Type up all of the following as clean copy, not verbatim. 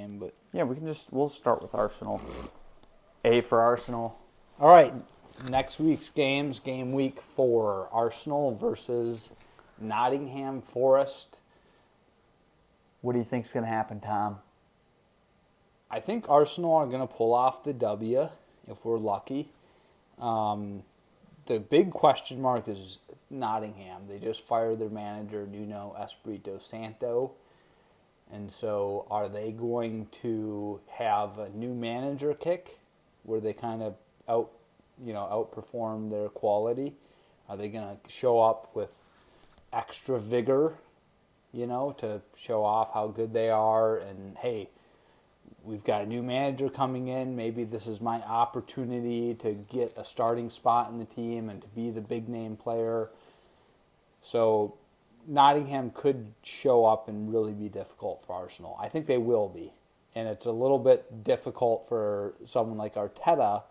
game. But Yeah, we'll start with Arsenal. A for Arsenal. all right, next week's games, game week 4, Arsenal versus Nottingham Forest. What do you think's going to happen, Tom? I think Arsenal are going to pull off the W if we're lucky. The big question mark is Nottingham. They just fired their manager, Nuno Espirito Santo. And so are they going to have a new manager kick where they kind of outperform their quality? Are they going to show up with extra vigor, to show off how good they are and, hey, we've got a new manager coming in. Maybe this is my opportunity to get a starting spot in the team and to be the big name player. So Nottingham could show up and really be difficult for Arsenal. I think they will be. And it's a little bit difficult for someone like Arteta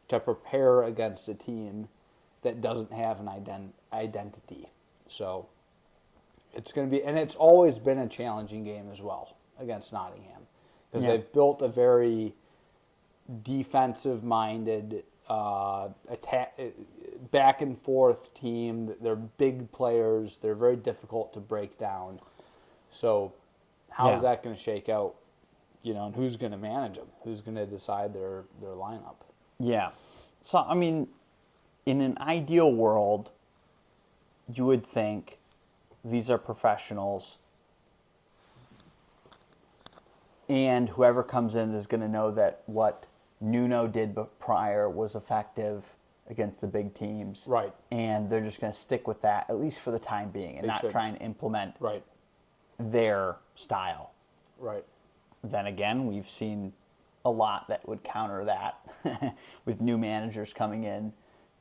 to prepare against a team that doesn't have an identity. So it's going to be, and it's always been a challenging game as well against Nottingham. Because they've built a very defensive-minded, attack, back and forth team. They're big players. They're very difficult to break down. So, how is that going to shake out? And who's going to manage them? Who's going to decide their lineup? Yeah. So, I mean, in an ideal world, you would think these are professionals. And whoever comes in is going to know that what Nuno did prior was effective against the big teams. Right. And they're just going to stick with that, at least for the time being, and not try and implement their style. Right. Then again, we've seen a lot that would counter that with new managers coming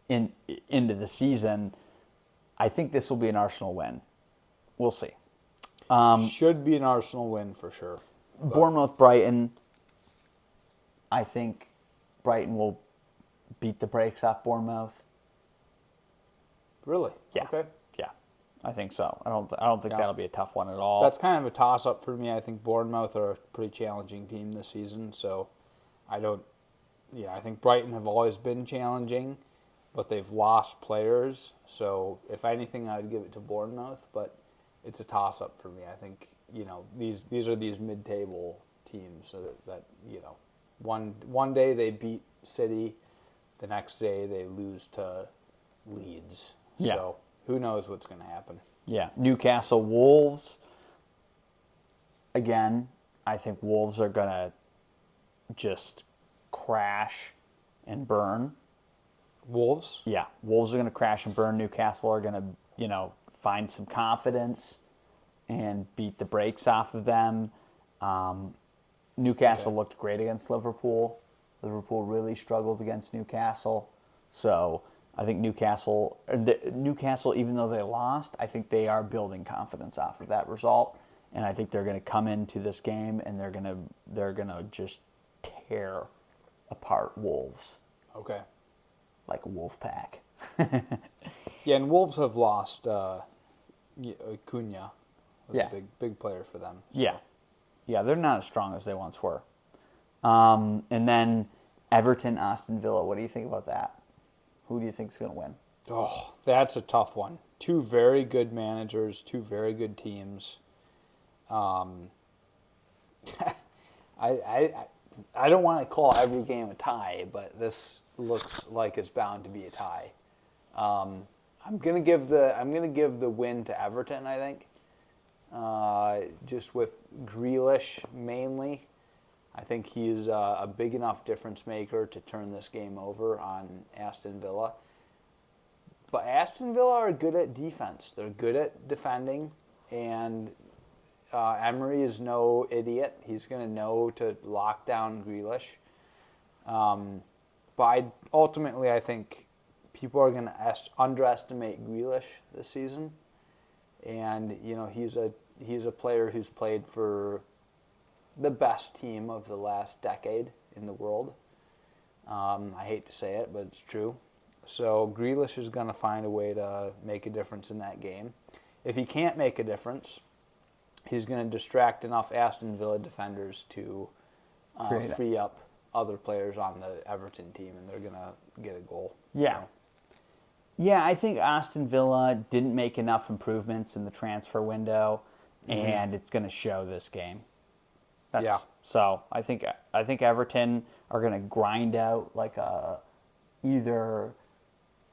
into the season. I think this will be an Arsenal win. We'll see. Should be an Arsenal win for sure. Bournemouth-Brighton, I think Brighton will beat the brakes off Bournemouth. Really? Yeah. Okay. Yeah, I think so. I don't think that'll be a tough one at all. That's kind of a toss-up for me. I think Bournemouth are a pretty challenging team this season, so I think Brighton have always been challenging, but they've lost players. So if anything, I'd give it to Bournemouth, but it's a toss-up for me. I think, these are these mid-table teams, so that one day they beat City, the next day they lose to Leeds. Yeah. So who knows what's going to happen. Yeah. Newcastle Wolves. Again, I think Wolves are going to just crash and burn. Wolves? Yeah. Wolves are going to crash and burn. Newcastle are going to, find some confidence and beat the brakes off of them. Newcastle looked great against Liverpool. Liverpool really struggled against Newcastle. So I think Newcastle, even though they lost, I think they are building confidence off of that result. And I think they're going to come into this game and they're going to just tear apart Wolves. Okay. Like a wolf pack. Yeah, and Wolves have lost Cunha. Was Yeah. a big player for them. So. Yeah, they're not as strong as they once were. And then Everton, Aston Villa. What do you think about that? Who do you think is going to win? Oh, that's a tough one. Two very good managers, two very good teams. I don't want to call every game a tie, but this looks like it's bound to be a tie. I'm gonna give the win to Everton. I think, just with Grealish mainly. I think he's a big enough difference maker to turn this game over on Aston Villa. But Aston Villa are good at defense. They're good at defending, and Emery is no idiot. He's going to know to lock down Grealish. But ultimately, I think people are going to underestimate Grealish this season. And he's a player who's played for the best team of the last decade in the world. I hate to say it, but it's true. So Grealish is going to find a way to make a difference in that game. If he can't make a difference, he's going to distract enough Aston Villa defenders to Create it. free up other players on the Everton team, and they're gonna get a goal. Yeah. So, Yeah, I think Aston Villa didn't make enough improvements in the transfer window, and it's going to show this game. Yeah. So I think Everton are going to grind out like either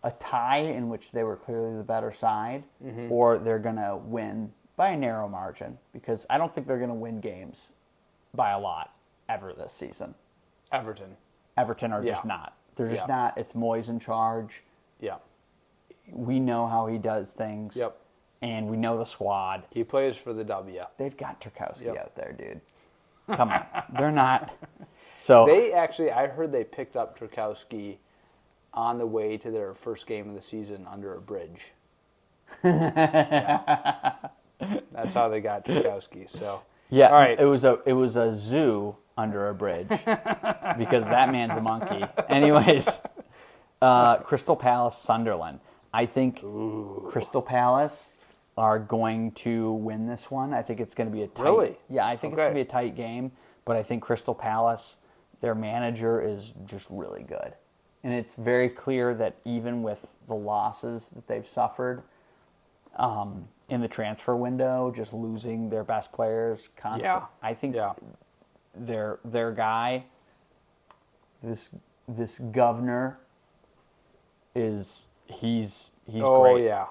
a tie in which they were clearly the better side, or they're going to win by a narrow margin, because I don't think they're going to win games by a lot ever this season. Everton. Everton are just Yeah. not. They're just Yeah. not. It's Moyes in charge. Yeah. We know how he does things. Yep. And we know the squad. He plays for the W. They've got Tarkowski Yep. out there, dude. Come on. They're not. So They actually, I heard they picked up Trukowski on the way to their first game of the season under a bridge. Yeah. That's how they got Trukowski. So yeah, all right. it was a zoo under a bridge because that man's a monkey. Anyways, Crystal Palace, Sunderland. I think Crystal Palace are going to win this one. I think it's going to be a tight. Really? Yeah, I think it's Okay. going to be a tight game. But I think Crystal Palace, their manager is just really good, and it's very clear that even with the losses that they've suffered in the transfer window, just losing their best players constantly. Yeah. I think Yeah. their guy, this governor, he's Oh great. yeah,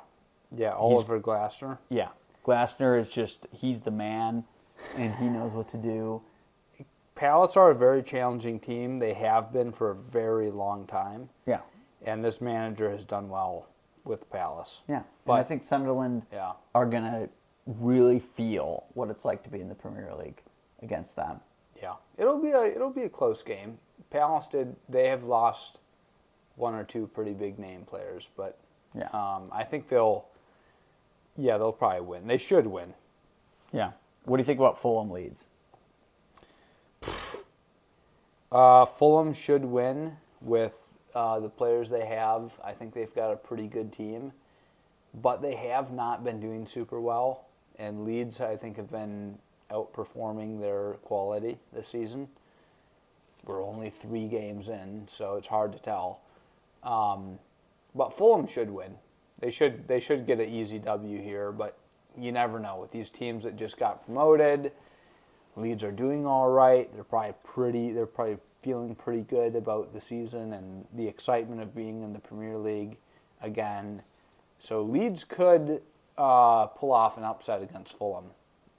yeah. Oliver Glasner. Yeah. Glasner is just, he's the man, and he knows what to do. Palace are a very challenging team. They have been for a very long time, Yeah. and this manager has done well with Palace. Yeah. But And I think Sunderland yeah, are going to really feel what it's like to be in the Premier League against them. yeah. It'll be a close game. Palace they have lost one or two pretty big name players, but Yeah. I think they'll probably win. They should win. Yeah. What do you think about Fulham Leeds? Fulham should win with the players they have. I think they've got a pretty good team, but they have not been doing super well. And Leeds, I think, have been outperforming their quality this season. We're only 3 games in, so it's hard to tell. But Fulham should win. They should get an easy W here, but you never know with these teams that just got promoted. Leeds are doing all right. They're probably feeling pretty good about the season and the excitement of being in the Premier League again. So Leeds could pull off an upset against Fulham.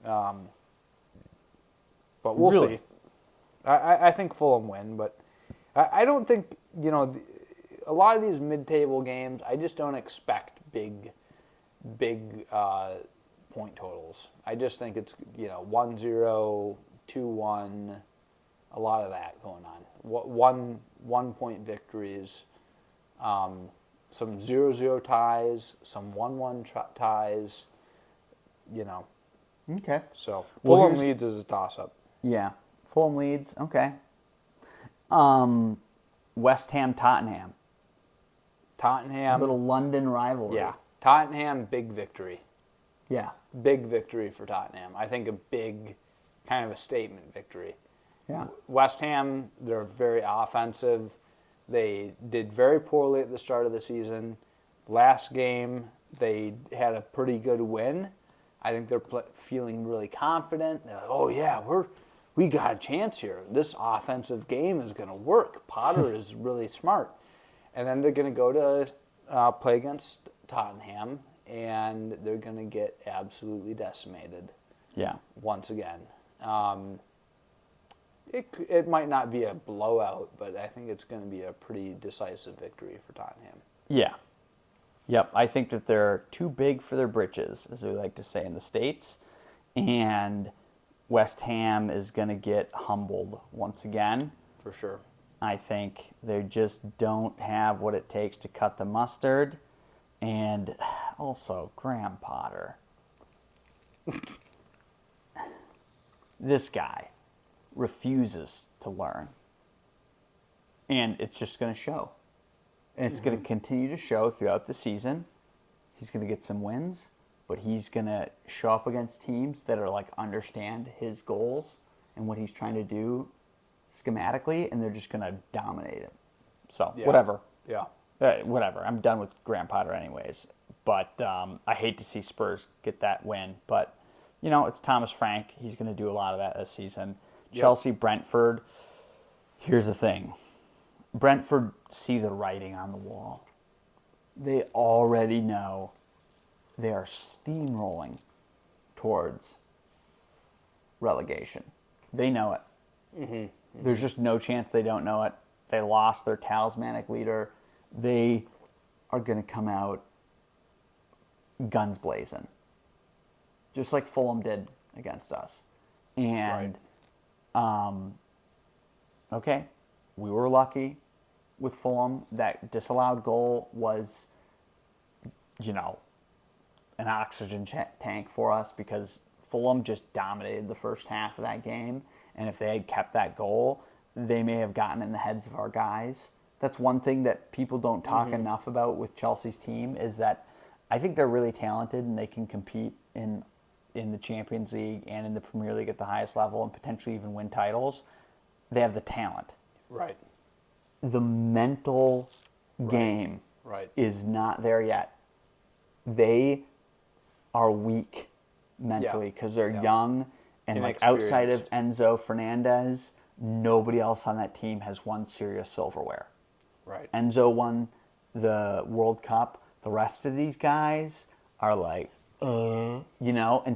But we'll Really? see. I think Fulham win, but I don't think, a lot of these mid-table games, I just don't expect big point totals. I just think it's 1-0, 2-1, a lot of that going on. 1-point victories, some 0-0 ties, some 1-1 ties. Okay. So Well, Fulham here's- Leeds is a toss-up. Yeah. Fulham Leeds. Okay. West Ham Tottenham. Tottenham. Little London rivalry. Yeah. Tottenham, big victory. Yeah. Big victory for Tottenham. I think a big, kind of a statement victory. Yeah. West Ham, they're very offensive. They did very poorly at the start of the season. Last game, they had a pretty good win. I think they're feeling really confident. They're like, oh yeah, we got a chance here. This offensive game is going to work. Potter is really smart. And then they're going to go to play against Tottenham, and they're going to get absolutely decimated Yeah. once again. It might not be a blowout, but I think it's going to be a pretty decisive victory for Tottenham. Yeah. Yep. I think that they're too big for their britches, as we like to say in the States. And West Ham is going to get humbled once again. For sure. I think they just don't have what it takes to cut the mustard. And also, Graham Potter. This guy refuses to learn. And it's just going to show. And it's going to continue to show throughout the season. He's going to get some wins, but he's going to show up against teams that are understand his goals and what he's trying to do schematically, and they're just going to dominate it. So, Yeah. whatever. Yeah. Whatever. I'm done with Graham Potter anyways. But I hate to see Spurs get that win. But, it's Thomas Frank. He's going to do a lot of that this season. Yep. Chelsea, Brentford. Here's the thing. Brentford see the writing on the wall. They already know they are steamrolling towards relegation. They know it. Mm-hmm. There's just no chance they don't know it. They lost their talismanic leader. They are going to come out guns blazing, just like Fulham did against us. And, okay, we were lucky with Fulham. That disallowed goal was, an oxygen tank for us because Fulham just dominated the first half of that game. And if they had kept that goal, they may have gotten in the heads of our guys. That's one thing that people don't talk enough about with Chelsea's team is that I think they're really talented and they can compete in the Champions League and in the Premier League at the highest level and potentially even win titles. They have the talent. Right. The mental game is not there yet. They are weak mentally because they're young and outside of Enzo Fernandez, nobody else on that team has won serious silverware. Right. Enzo won the World Cup. The rest of these guys are like, and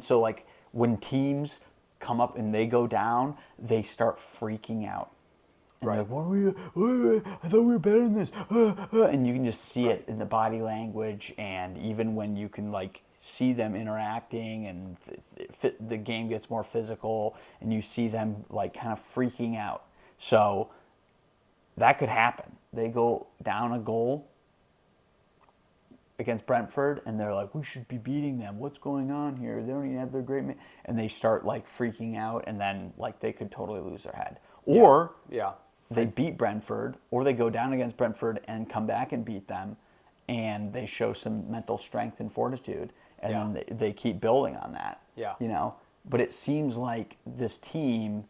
so when teams come up and they go down, they start freaking out. And they're like, I thought we were better than this. And you can just see it in the body language, and even when you can see them interacting, and the game gets more physical, and you see them kind of freaking out. So that could happen. They go down a goal against Brentford, and they're like, we should be beating them. What's going on here? They don't even have their great man. And they start freaking out, and then they could totally lose their head. Or they beat Brentford, or they go down against Brentford and come back and beat them, and they show some mental strength and fortitude, and then they keep building on that. Yeah. But it seems like this team,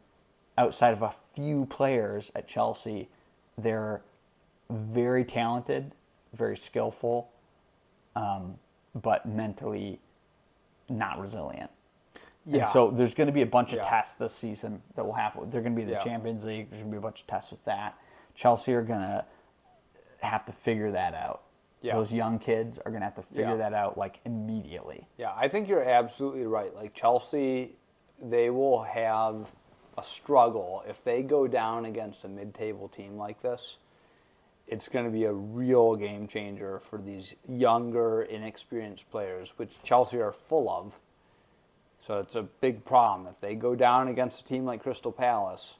outside of a few players at Chelsea, they're very talented, very skillful, but mentally not resilient. Yeah. And so there's going to be a bunch of tests this season that will happen. They're going to be the Champions League. There's going to be a bunch of tests with that. Chelsea are going to have to figure that out. Yeah. Those young kids are going to have to figure that out immediately. Yeah, I think you're absolutely right. Chelsea, they will have a struggle if they go down against a mid-table team like this. It's going to be a real game changer for these younger, inexperienced players, which Chelsea are full of. So it's a big problem. If they go down against a team like Crystal Palace,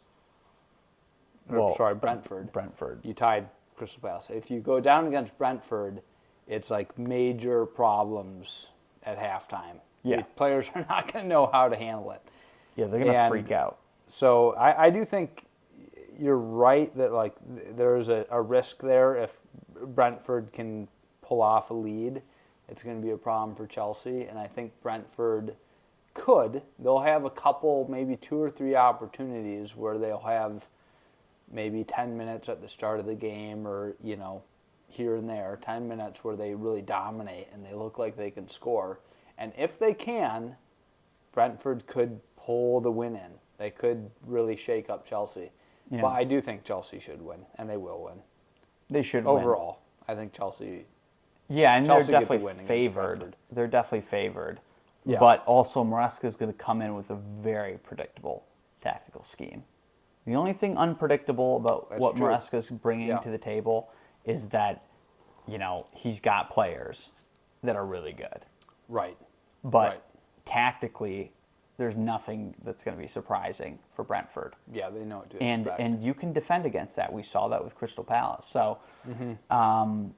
Brentford. You tied Crystal Palace. If you go down against Brentford, it's major problems at halftime. Yeah. The players are not going to know how to handle it. Yeah, they're going to freak out. So I do think you're right that there's a risk there if Brentford can pull off a lead. It's going to be a problem for Chelsea, and I think Brentford they'll have a couple, maybe 2 or 3 opportunities where they'll have maybe 10 minutes at the start of the game or, here and there, 10 minutes where they really dominate and they look like they can score. And if they can, Brentford could pull the win in. They could really shake up Chelsea. Yeah. But I do think Chelsea should win, and they will win. They should win. Overall, I think Chelsea... Yeah, and they're definitely favored. They're definitely favored. Yeah. But also, Maresca is going to come in with a very predictable tactical scheme. The only thing unpredictable about what Maresca is bringing to the table is that, he's got players that are really good. Right. But tactically, there's nothing that's going to be surprising for Brentford. Yeah, they know what to expect. And you can defend against that. We saw that with Crystal Palace. So, and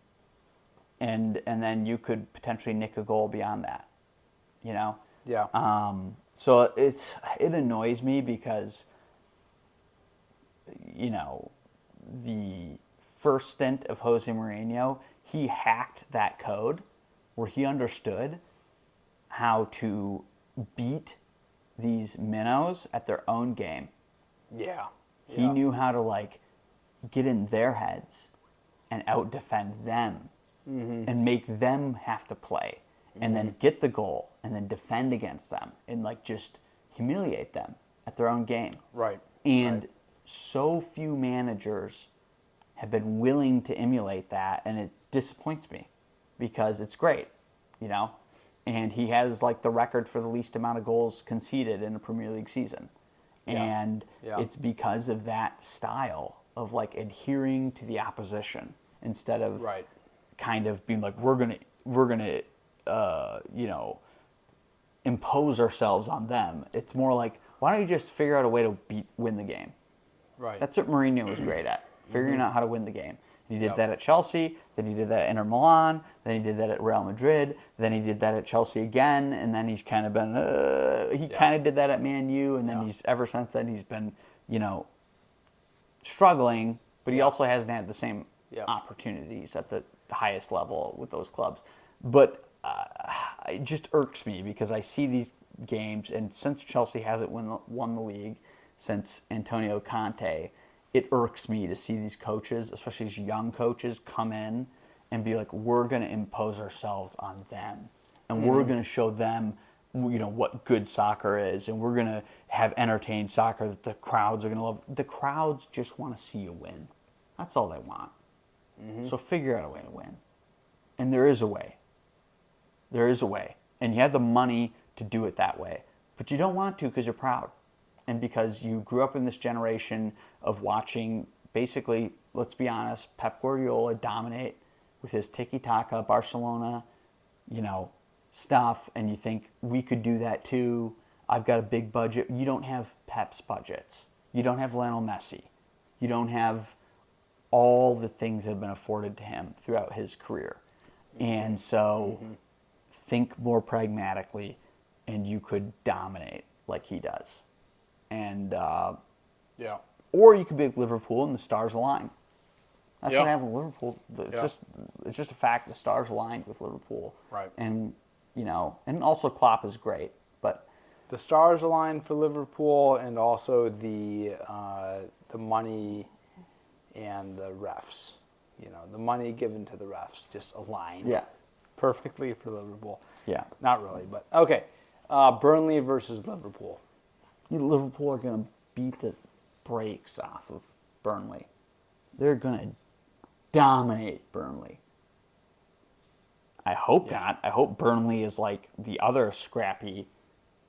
then you could potentially nick a goal beyond that. Yeah. So it annoys me because, the first stint of Jose Mourinho, he hacked that code where he understood how to beat these minnows at their own game. Yeah. He Yeah. knew how to like get in their heads and out defend them and make them have to play and then get the goal and then defend against them and like just humiliate them at their own game. Right. And Right. so few managers have been willing to emulate that, and it disappoints me because it's great, you know? And he has like the record for the least amount of goals conceded in a Premier League season. Yeah. And Yeah. it's because of that style of like adhering to the opposition instead of Right. kind of being like we're gonna impose ourselves on them. It's more like why don't you just figure out a way to win the game? Right. That's what Mourinho was great at, figuring out how to win the game. He did Yep. that at Chelsea, then he did that at Inter Milan, then he did that at Real Madrid, then he did that at Chelsea again, and then he's kind of been, kind of did that at Man U, and then Yeah. he's, ever since then, he's been, struggling, but he also hasn't had the same Yeah. opportunities at the highest level with those clubs. But it just irks me because I see these games, and since Chelsea hasn't won the league since Antonio Conte, it irks me to see these coaches, especially these young coaches, come in and be like, we're going to impose ourselves on them. And we're going to show them, what good soccer is. And we're going to have entertained soccer that the crowds are going to love. The crowds just want to see you win. That's all they want. So figure out a way to win. And there is a way. There is a way. And you have the money to do it that way. But you don't want to because you're proud. And because you grew up in this generation of watching, basically, let's be honest, Pep Guardiola dominate with his tiki-taka Barcelona, stuff. And you think, we could do that too. I've got a big budget. You don't have Pep's budgets. You don't have Lionel Messi. You don't have all the things that have been afforded to him throughout his career. And so think more pragmatically, and you could dominate like he does. And Yeah. or you could be like Liverpool and the stars align. That's Yeah. what happened with Liverpool. Yeah. It's just a fact the stars aligned with Liverpool. Right. And and also Klopp is great, but The stars aligned for Liverpool, and also the money and the refs. The money given to the refs just aligned. Yeah. Perfectly for Liverpool. yeah, Not really, but okay. Burnley versus Liverpool. Liverpool are going to beat the brakes off of Burnley. They're going to dominate Burnley. I hope not. I hope Burnley is like the other scrappy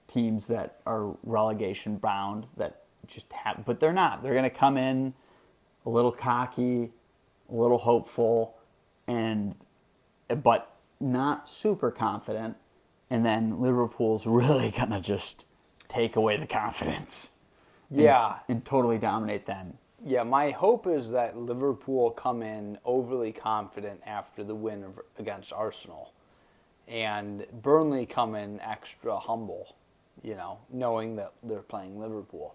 teams that are relegation bound that just have, but they're not. They're going to come in a little cocky, a little hopeful, but not super confident. And then Liverpool's really going to just take away the confidence. Yeah. And totally dominate them. Yeah, my hope is that Liverpool come in overly confident after the win against Arsenal, and Burnley come in extra humble, knowing that they're playing Liverpool,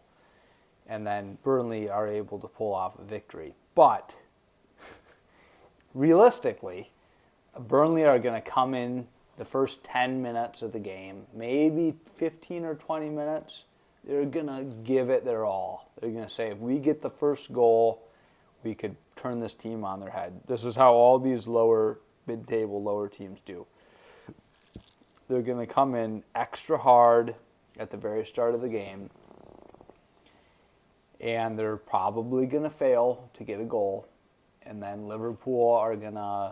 and then Burnley are able to pull off a victory. But realistically, Burnley are going to come in the first 10 minutes of the game, maybe 15 or 20 minutes. They're going to give it their all. They're going to say, if we get the first goal, we could turn this team on their head. This is how all these mid-table, lower teams do. They're going to come in extra hard at the very start of the game, and they're probably going to fail to get a goal. And then Liverpool are going to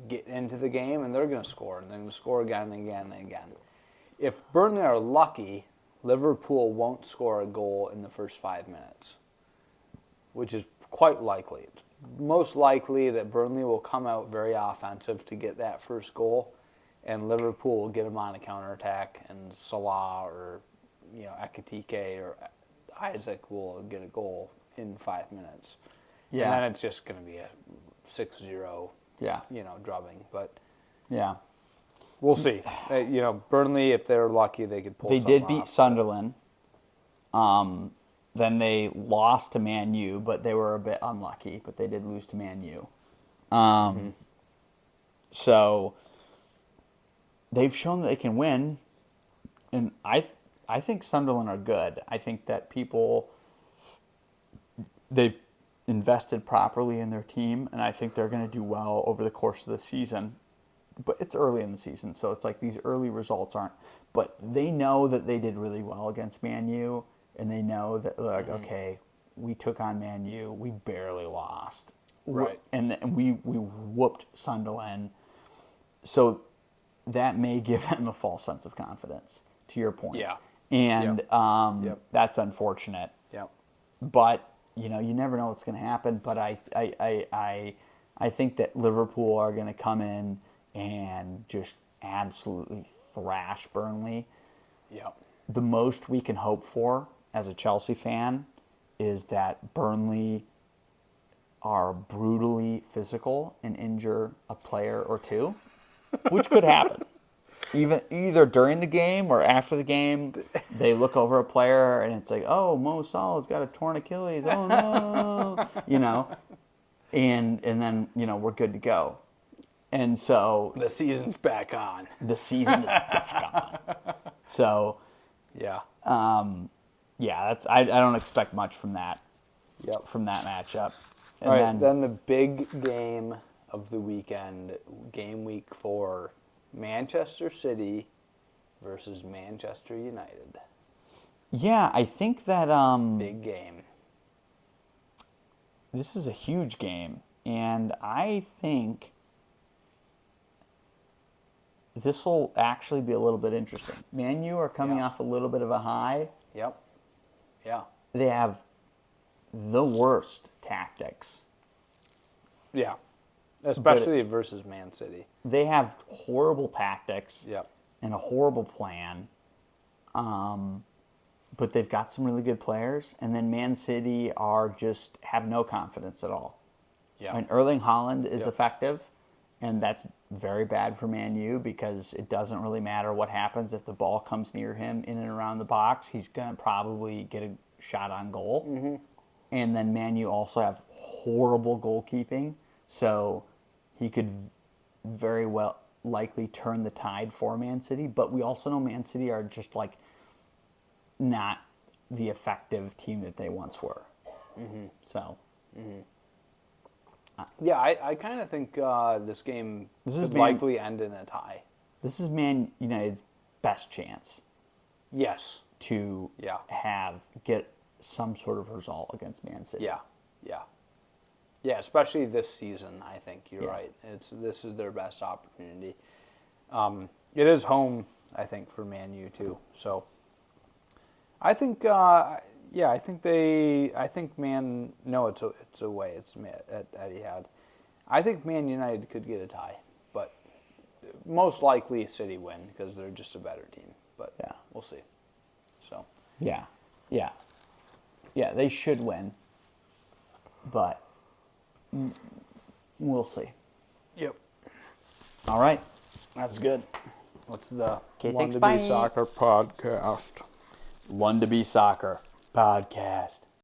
get into the game, and they're going to score, and they're going to score again and again and again. If Burnley are lucky, Liverpool won't score a goal in the first 5 minutes, which is quite likely. It's most likely that Burnley will come out very offensive to get that first goal, and Liverpool will get them on a counterattack, and Salah or Ekitike or Isaac will get a goal in 5 minutes. Yeah. And then it's just going to be a 6-0 Yeah. drubbing. But Yeah. we'll see. Burnley, if they're lucky, they could pull They something did beat off. Sunderland. Then they lost to Man U, but they were a bit unlucky. But they did lose to Man U. So they've shown that they can win, and I think Sunderland are good. I think that people they invested properly in their team, and I think they're going to do well over the course of the season. But it's early in the season, so it's like these early results aren't. But they know that they did really well against Man U, and they know that like, okay, we took on Man U, we barely lost, Right. and we whooped Sunderland, so that may give them a false sense of confidence. To your point, Yeah. and Yep. that's unfortunate. Yep. But you never know what's going to happen. But I think that Liverpool are going to come in and just absolutely thrash Burnley. Yep. The most we can hope for as a Chelsea fan is that Burnley are brutally physical and injure a player or two, which could happen. Either during the game or after the game, they look over a player and it's like, oh, Mo Salah's got a torn Achilles. Oh no, and then we're good to go. And so The season's back on. the season is back on. So Yeah. yeah, I don't expect much from that Yep. matchup. And All right, then the big game of the weekend, game week 4, Manchester City versus Manchester United. yeah, I think that Big game. this is a huge game, and I think this will actually be a little bit interesting. Man U are coming Yeah. off a little bit of a high. Yep. Yeah. They have the worst tactics. Yeah. Especially versus Man City. They have horrible tactics Yep. and a horrible plan. But they've got some really good players, and then Man City are just have no confidence at all. Yeah. And Erling Haaland is Yep. effective, and that's very bad for Man U because it doesn't really matter what happens if the ball comes near him in and around the box. He's going to probably get a shot on goal. Mm-hmm. And then Man U also have horrible goalkeeping, so he could very well likely turn the tide for Man City. But we also know Man City are just like not the effective team that they once were. Mm-hmm. So. Yeah, I kind of think this game This is could Man- likely end in a tie. This is Man United's best chance Yes. to Yeah. get some sort of result against Man City. Yeah. Yeah. Yeah, especially this season, I think you're Yeah. right. This is their best opportunity. It is home, I think, for Man U too. So I think I think Man. No, it's away. It's at Etihad. I think Man United could get a tie, but most likely City win because they're just a better team. But Yeah. we'll see. So Yeah. They should win, but we'll see. yep. All right, that's good. What's the Okay, One thanks, to bye. Be Soccer podcast? One to Be Soccer podcast.